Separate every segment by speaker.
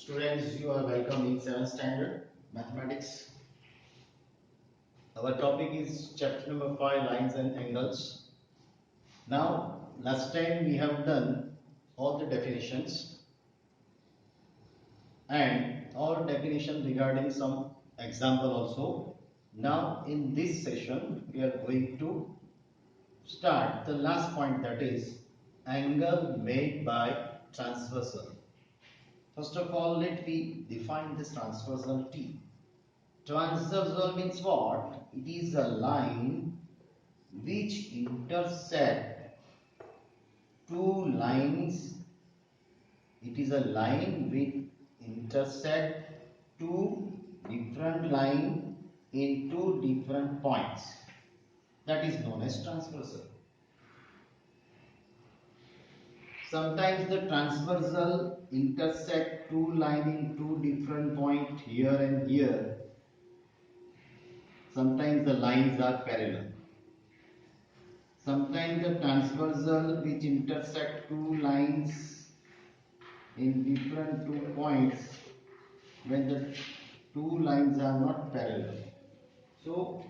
Speaker 1: Students, you are welcome in 7th standard mathematics. Our topic is chapter number 5, lines and angles. Now, last time we have done all the definitions and all definition regarding some example also. Now, in this session, we are going to start the last point, that is angle made by transversal. First of all, let me define this transversal T. Transversal means what? It is a line which intersect two lines. It is a line which intersect two different lines in two different points. That is known as transversal. Sometimes the transversal intersect two lines in two different points here and here. Sometimes the lines are parallel. Sometimes the transversal which intersect two lines in different two points when the two lines are not parallel. So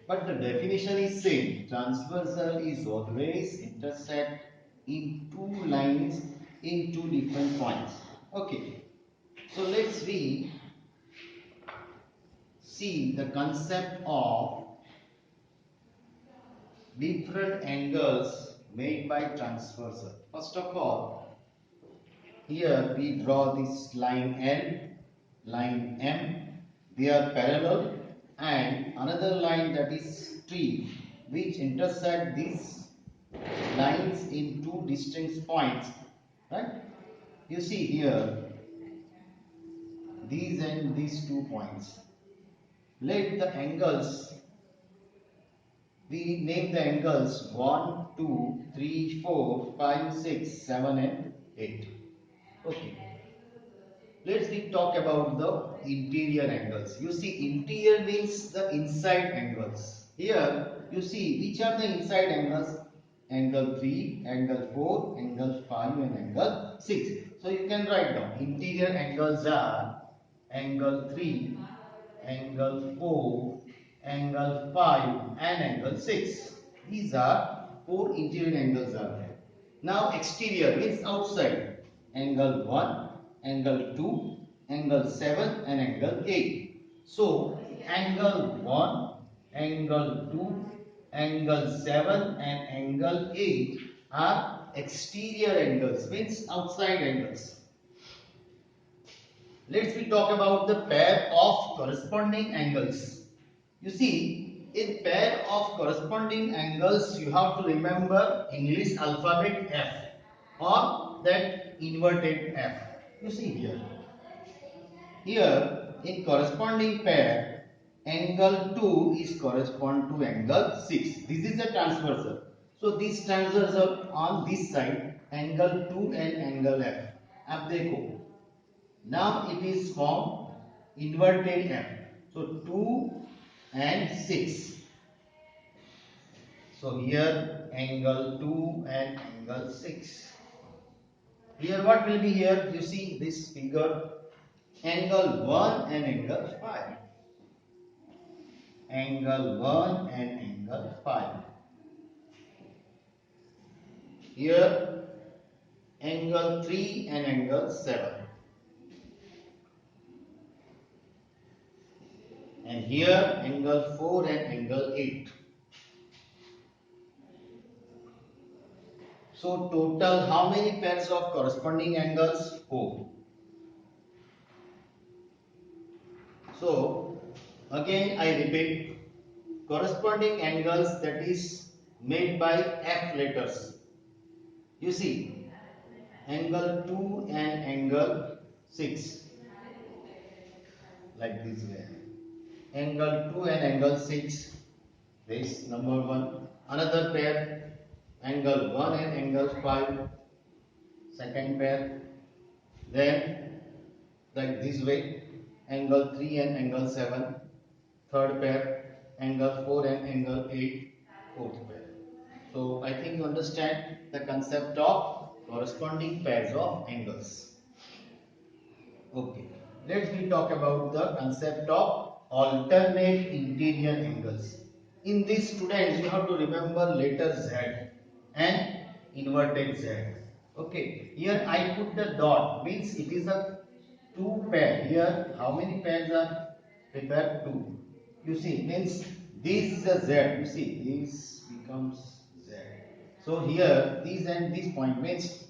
Speaker 1: but the definition is same. Transversal is always intersect in two lines in two different points. Okay. So let's see the concept of different angles made by transversal. First of all, here we draw this line L, line M. They are parallel, and another line, that is T, which intersect these lines in two distinct points. Right? You see here these and these 2 points. Let the angles, we name the angles 1, 2, 3, 4, 5, 6, 7 and 8. Okay. Let's talk about the interior angles. You see, interior means the inside angles. Here you see which are the inside angles: angle 3, angle 4, angle 5 and angle 6. So you can write down interior angles are angle 3, angle 4, angle 5 and angle 6. These are 4 interior angles are there. Now exterior means outside. Angle 1, angle 2, angle 7 and angle 8. So angle 1, angle 2, angle 7 and angle 8 are exterior angles, means outside angles. Let's talk about the pair of corresponding angles. You see, in pair of corresponding angles, you have to remember English alphabet F or that inverted F. You see here. Here, in corresponding pair, angle 2 is correspond to angle 6. This is a transversal. So, this transversal on this side, angle 2 and angle F. अब देखो. Now it is formed inverted F. So 2 and 6. So here angle 2 and angle 6. Here what will be here? You see this figure, angle 1 and angle 5. Angle 1 and angle 5. Here angle 3 and angle 7. And here angle 4 and angle 8. So total how many pairs of corresponding angles? 4. So again I repeat, corresponding angles, that is made by F letters. You see angle 2 and angle 6, like this way. Angle 2 and angle 6, this number 1. Another pair, angle 1 and angle 5, second pair. Then like this way, angle 3 and angle 7, third pair, angle 4 and angle 8, fourth pair. So I think you understand the concept of corresponding pairs of angles. Okay, let's we talk about the concept of alternate interior angles. In this, students, you have to remember letter Z and inverted Z. Okay, here I put the dot, means it is a two pair. Here, how many pairs are prepared? Two. You see, means this is a Z. You see, this becomes Z. So here, this and this point means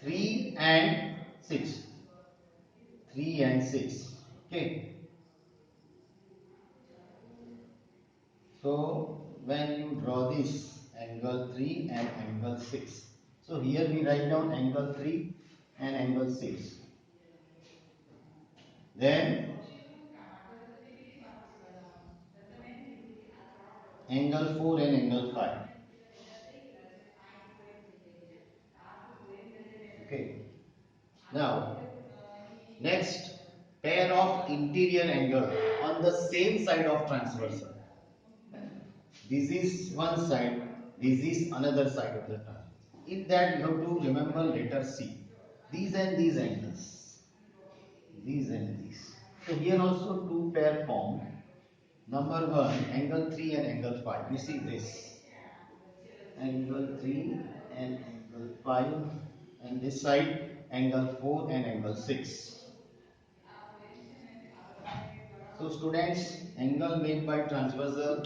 Speaker 1: 3 and 6. 3 and 6. Okay. So when you draw this angle 3 and angle 6. So here we write down angle 3 and angle 6. Then angle 4 and angle 5. Okay. Now next, pair of interior angle on the same side of transversal. This is one side, this is another side of the transversal. In that you have to remember letter C. These and these angles. These and these. So here also two pair formed. Number 1, angle 3 and angle 5. You see this. Angle 3 and angle 5. And this side angle 4 and angle 6. So students, angle made by transversal,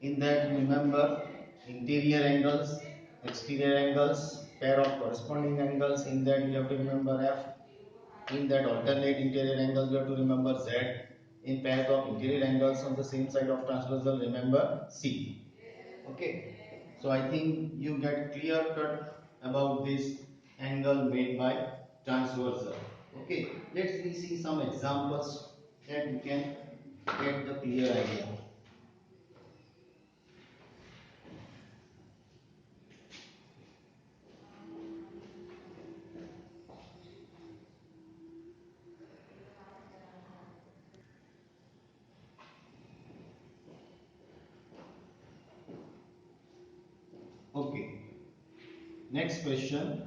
Speaker 1: in that you remember interior angles, exterior angles, pair of corresponding angles, in that you have to remember F, in that alternate interior angles you have to remember Z, in pair of interior angles on the same side of transversal remember C. Okay, so I think you get clear cut about this angle made by transversal. Okay, let's we see some examples that we can get the clear idea. Okay, next question.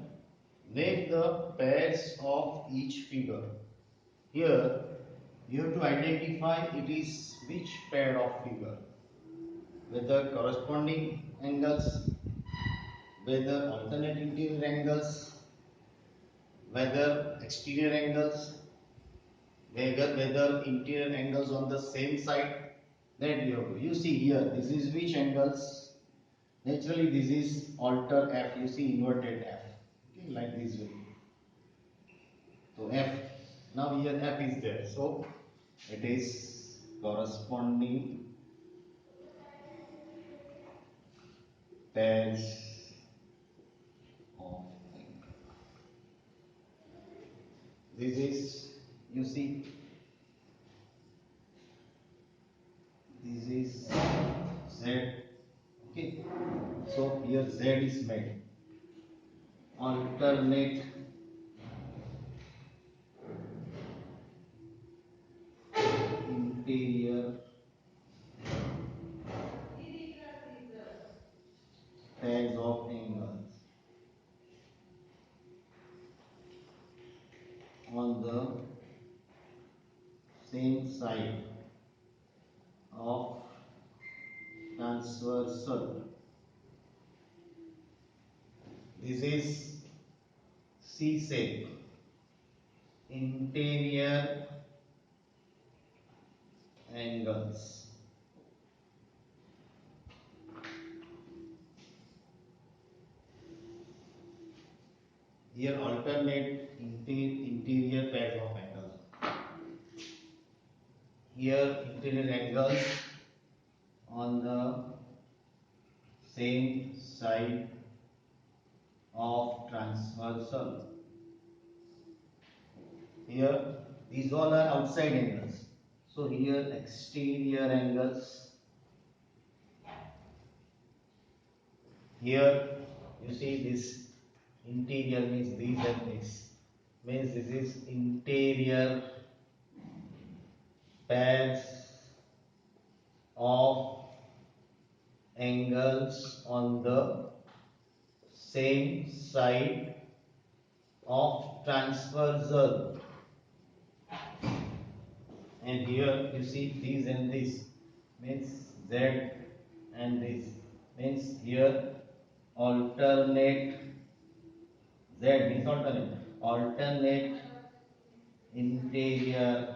Speaker 1: Name the pairs of each figure. Here you have to identify it is which pair of figure, whether corresponding angles, whether alternate interior angles, whether exterior angles, whether interior angles on the same side. That you see here, this is which angles. Naturally this is alter F, you see inverted F, okay, like this way. So F, now here F is there, so it is corresponding pairs of angle. This is, you see, this is Z, okay. So here Z is made. Alternate interior pairs of angles on the same side of transversal. This is C shape. Interior angles. Here alternate interior pairs of angles. Here interior angles on the same side of transversal. Here these all are outside angles. So here exterior angles. Here you see this interior means these and this. Means this is interior pairs of angles on the same side of transversal. and here you see this and this means Z and this means here alternate Z means alternate interior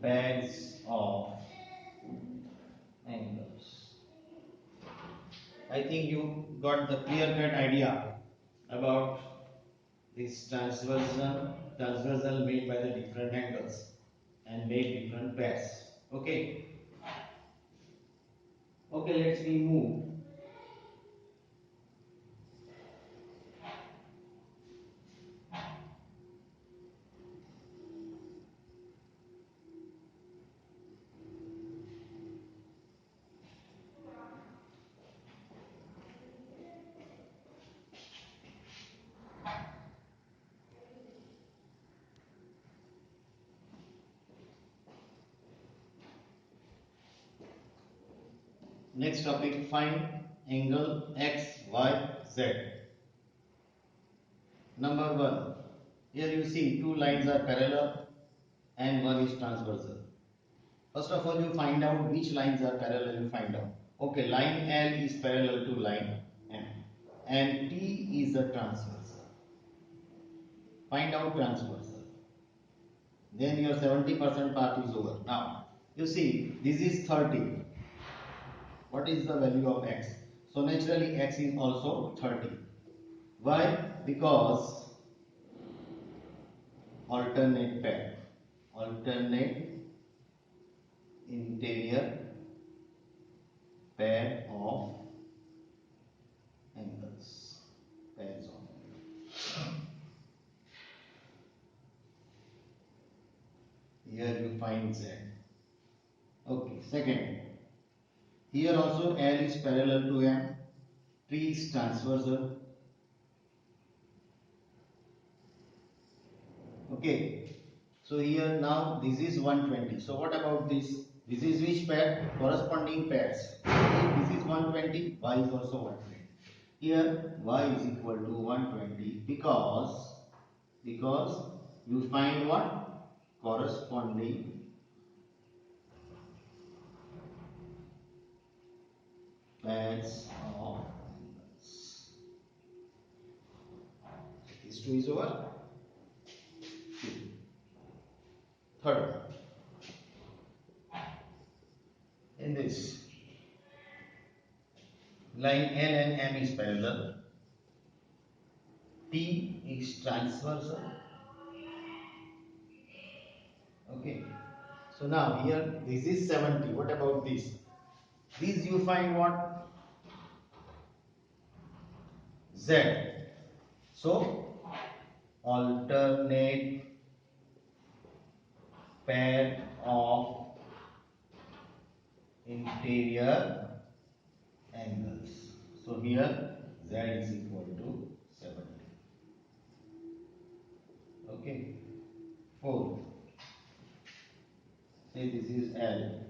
Speaker 1: pairs of angles. I think you got the clear cut idea about this transversal made by the different angles and made different pairs. Okay. Okay, let's we move. Next topic, find angle X, Y, Z. Number 1. Here you see two lines are parallel and one is transversal. First of all, you find out which lines are parallel, you find out. Okay, line L is parallel to line M and T is a transversal. Find out transversal. Then your 70% part is over. Now, you see, this is 30. What is the value of X? So naturally X is also 30. Why? Because alternate pair. Alternate interior pair of angles. Pairs of angles. Here you find Z. Okay, second. Here also L is parallel to M. T is transversal. Okay. So here now this is 120. So what about this? This is which pair? Corresponding pairs. If this is 120, Y is also 120. Here Y is equal to 120 because you find what? Corresponding pairs of angles. This 2 is over. Third one. In this line L and M is parallel. T is transversal. Okay. So now here this is 70. What about this? This you find what? Z. So alternate pair of interior angles. So here Z is equal to 70. Okay. 4. Say this is L.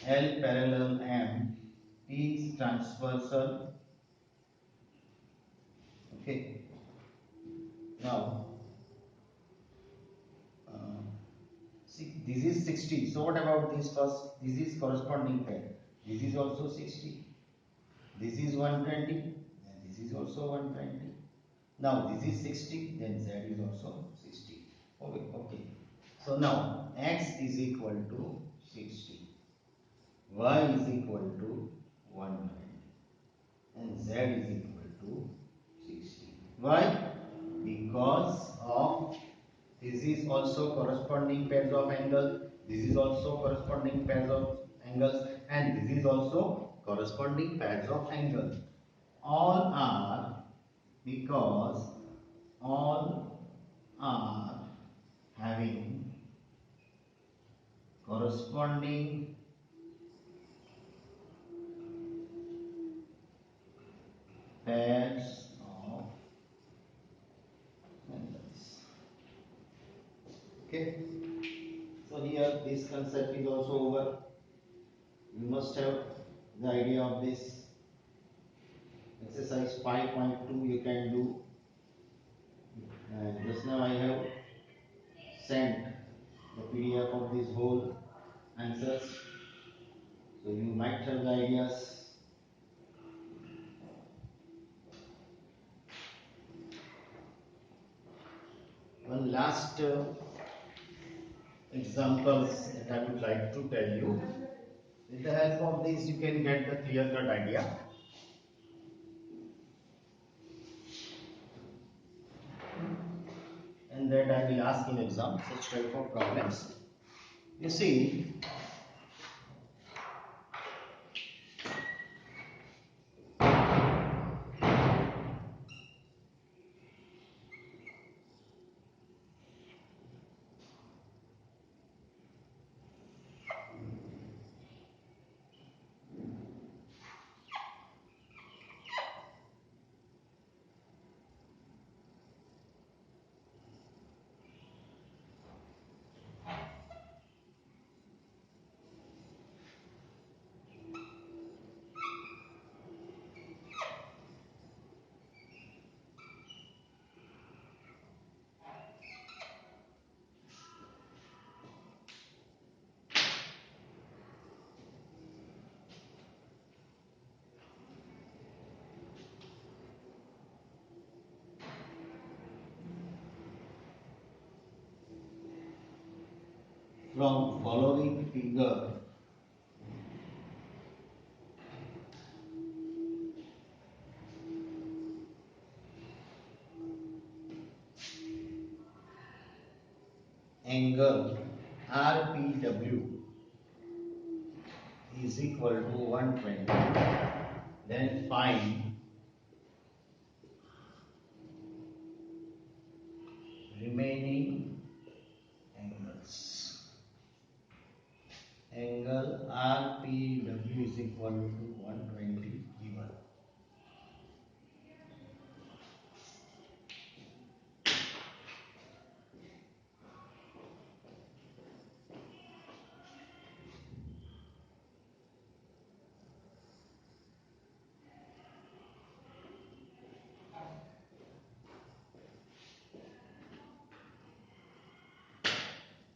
Speaker 1: L parallel M. T is transversal. Okay. Now, see, this is 60. So what about this first? This is corresponding pair. This is also 60. This is 120. And this is also 120. Now this is 60. Then Z is also 60. Okay. Okay. So now X is equal to 60. Y is equal to 120. And Z is equal to 60. Why? Because of this is also corresponding pairs of angles. This is also corresponding pairs of angles, and this is also corresponding pairs of angles. All are because all are having corresponding pairs of angles. Okay. So here this concept is also over. You must have the idea of this. Exercise 5.2 you can do. And just now I have sent the PDF of this whole answers. So you might have the ideas. One last examples that I would like to tell you. With the help of this, you can get the clear-cut idea. And that I will ask in exam such type of problems. You see, from following figure, angle RPW is equal to 120. Then find remaining angles. Angle RPW is equal to 120 given.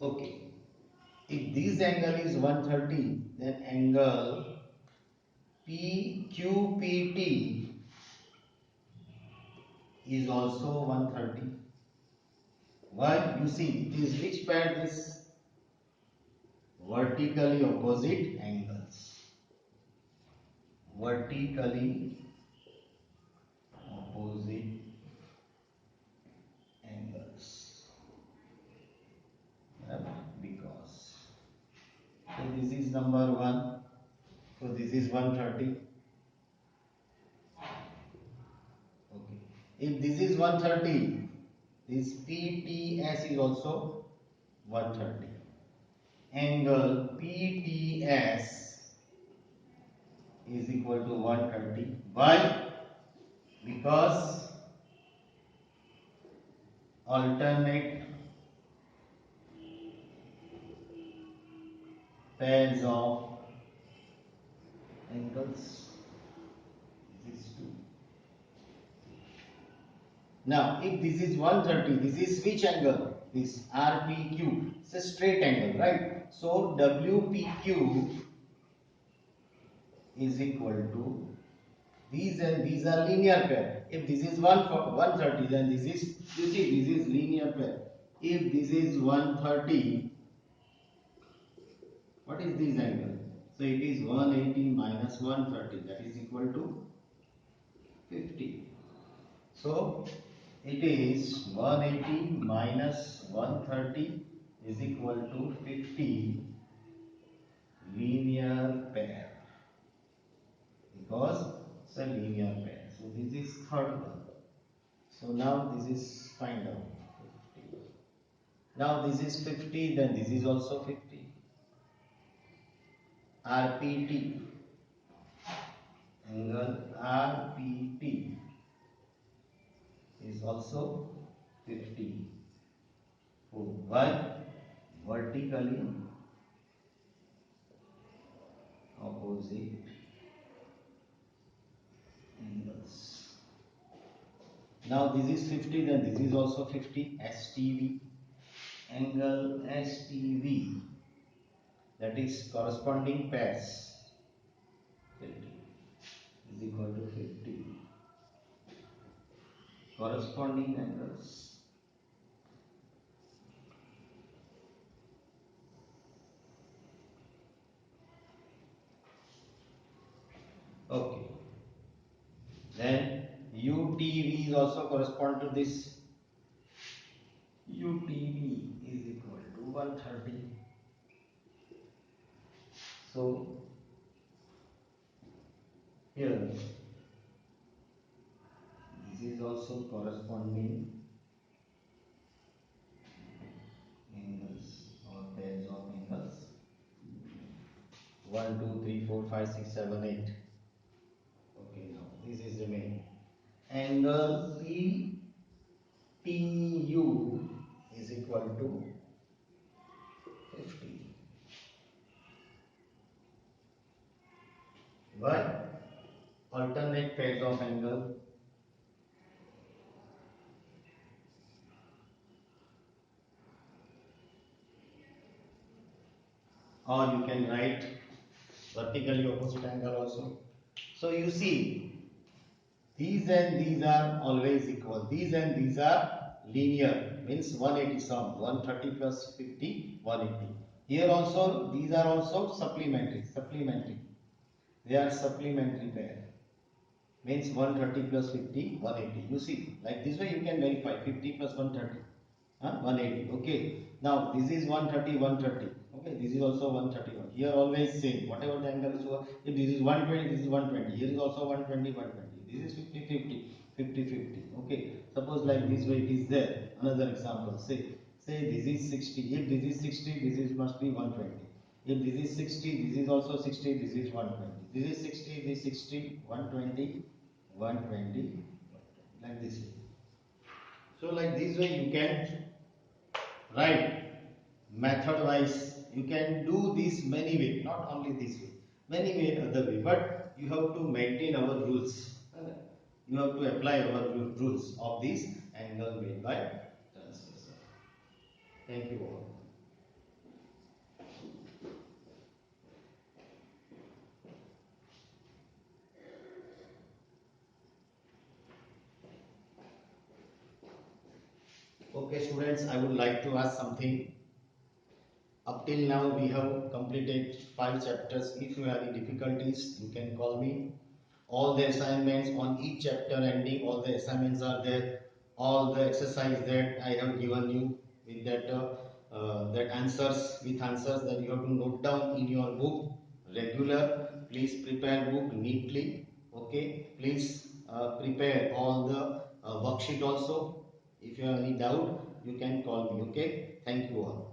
Speaker 1: Okay. If this angle is 130, then angle PQPT is also 130. Why? You see, it is which pair? This vertically opposite angles. Vertically opposite angles. Because so this is number 1. So this is 130. Okay. If this is 130, this PTS is also 130. Angle PTS is equal to 130. Why? Because alternate pairs of angles. This is 2. Now, if this is 130, this is which angle? This RPQ. It's a straight angle, right? So, WPQ is equal to these, and these are linear pair. If this is 130, then this is, you see, this is linear pair. If this is 130, what is this angle? So it is 180 minus 130, that is equal to 50. So it is 180 minus 130 is equal to 50 linear pair, because it's a linear pair. So this is third one. So now this is find out 50. Now this is 50, then this is also 50. RPT, angle RPT is also 50. Why? Vertically opposite angles. Now this is 50, then this is also 50. STV. angle STV, that is corresponding pairs, 50 is equal to 50 corresponding angles. Okay. Then UTV is also correspond to this. UTV is equal to 130. So here this is also corresponding angles or pairs of angles. 1, 2, 3, 4, 5, 6, 7, 8. Okay, now this is the main. Angle PTU is equal to 50. Why? Alternate pairs of angle. Or you can write vertically opposite angle also. So you see, these and these are always equal. These and these are linear, means 180 sum. 130 plus 50, 180. Here also, these are also supplementary. They are supplementary pair. Means 130 plus 50, 180. You see, like this way you can verify 50 plus 130. 180. Okay. Now this is 130, 130. Okay. This is also 131. Here always same. Whatever the angle is, if this is 120, this is 120. Here is also 120, 120. This is 50, 50, 50, 50. Okay. Suppose like this way it is there. Another example. Say this is 60. If this is 60, this is must be 120. If this is 60, this is also 60. This is 120. This is 60. This is 60. 120, 120. Like this way. So like this way you can write method wise. You can do this many way, not only this way, many way other way. But you have to maintain our rules. You have to apply our rules of this angle made by transversal. Thank you all. Okay, students, I would like to ask something. Up till now, we have completed 5 chapters. If you have any difficulties, you can call me. All the assignments on each chapter ending, all the assignments are there. All the exercise that I have given you with that answers that you have to note down in your book regular. Please prepare book neatly. Okay. Please prepare all the worksheet also. If you have any doubt, you can call me. Okay. Thank you all.